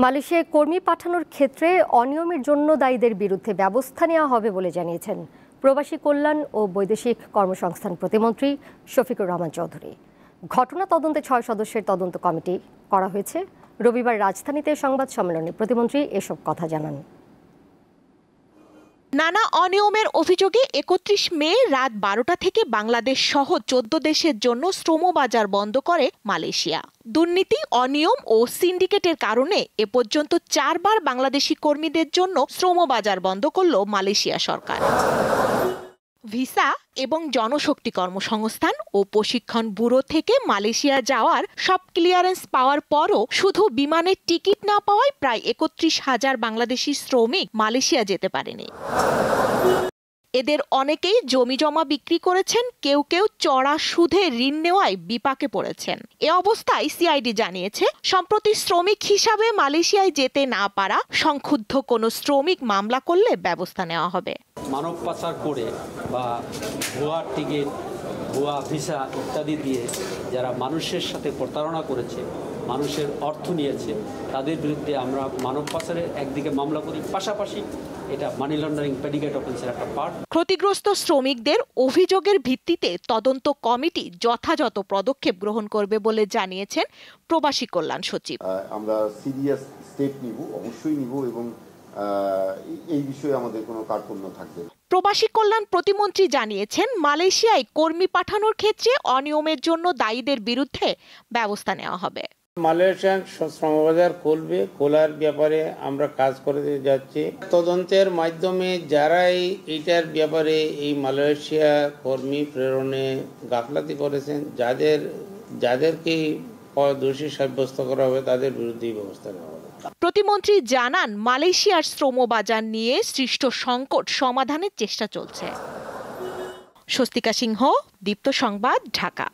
মালয়েশিয়ায় কর্মী পাঠানোর ক্ষেত্রে অনিয়মের জন্য দায়ীদের বিরুদ্ধে ব্যবস্থা নেওয়া হবে বলে জানিয়েছেন প্রবাসী কল্যাণ ও বৈদেশিক কর্মসংস্থান প্রতিমন্ত্রী শফিকুর রহমান চৌধুরী। ঘটনা তদন্তে ৬ সদস্যের তদন্ত কমিটি করা হয়েছে। রবিবার রাজধানীতে সংবাদ সম্মেলনে প্রতিমন্ত্রী এসব কথা জানান। নানা অনিয়মের অভিযোগে ৩১ মে রাত ১২টা থেকে বাংলাদেশ সহ ১৪ দেশের জন্য শ্রমবাজার বন্ধ করে মালয়েশিয়া। দুর্নীতি, অনিয়ম ও সিন্ডিকেটের কারণে এ পর্যন্ত ৪ বার বাংলাদেশি কর্মীদের জন্য শ্রমবাজার বন্ধ করল মালয়েশিয়া সরকার। ভিসা এবং জনশক্তি কর্মসংস্থান ও প্রশিক্ষণ ব্যুরো থেকে মালয়েশিয়া যাওয়ার সব ক্লিয়ারেন্স পাওয়ার পরও শুধু বিমানের টিকিট না পাওয়ায় প্রায় ৩১,০০০ বাংলাদেশি শ্রমিক মালয়েশিয়া যেতে পারেনি। এদের অনেকেই জমি জমা বিক্রি করেছেন, কেউ কেউ চড়া সুদে ঋণ নেওয়ায় বিপাকে পড়েছেন। এ অবস্থায় সিআইডি জানিয়েছে, সম্প্রতি শ্রমিক হিসাবে মালয়েশিয়ায় যেতে না পারা সংক্ষুব্ধ কোনো শ্রমিক মামলা করলে ব্যবস্থা নেওয়া হবে। মানব পাচার করে বা ভুয়া টিকিট, ভুয়া ভিসা ইত্যাদি দিয়ে যারা মানুষের সাথে প্রতারণা করেছে, মানুষের অর্থ নিয়েছে, তাদের বিরুদ্ধে আমরা মানব পাচারের একদিকে মামলা করি, পাশাপাশি এটা মানি লন্ডারিং প্রেডিকেট অফেন্সের একটা পার্ট। ক্ষতিগ্রস্ত শ্রমিকদের অভিযোগের ভিত্তিতে তদন্ত কমিটি যথাযথ পদক্ষেপ গ্রহণ করবে বলে জানিয়েছেন প্রবাসী কল্যাণ সচিব। আমরা সিরিয়াস স্টেপ নিব, অবশ্যই নিব, এবং এই বিষয়ে আমাদের কোনো কার্পণ্য থাকবে না। প্রবাসী কল্যাণ প্রতিমন্ত্রী জানিয়েছেন, মালয়েশিয়ায় কর্মী পাঠানোর ক্ষেত্রে অনিয়মের জন্য দায়ীদের বিরুদ্ধে ব্যবস্থা নেওয়া হবে। মালয়েশিয়ান শ্রমবাজার খুলবে, খোলার ব্যাপারে আমরা কাজ করে যাচ্ছি। তদন্তের মাধ্যমে যারাই এইটার ব্যাপারে এই মালয়েশিয়া কর্মী প্রেরণে গাফলাতি করেছেন, যাদেরকে দোষী সাব্যস্ত করা হবে তাদের বিরুদ্ধে ব্যবস্থা নেওয়া হবে। প্রতিমন্ত্রী জানান, মালয়েশিয়ার শ্রমবাজার নিয়ে সৃষ্ট সংকট সমাধানের চেষ্টা চলছে। স্বস্তিকা সিংহ, দীপ্ত সংবাদ, ঢাকা।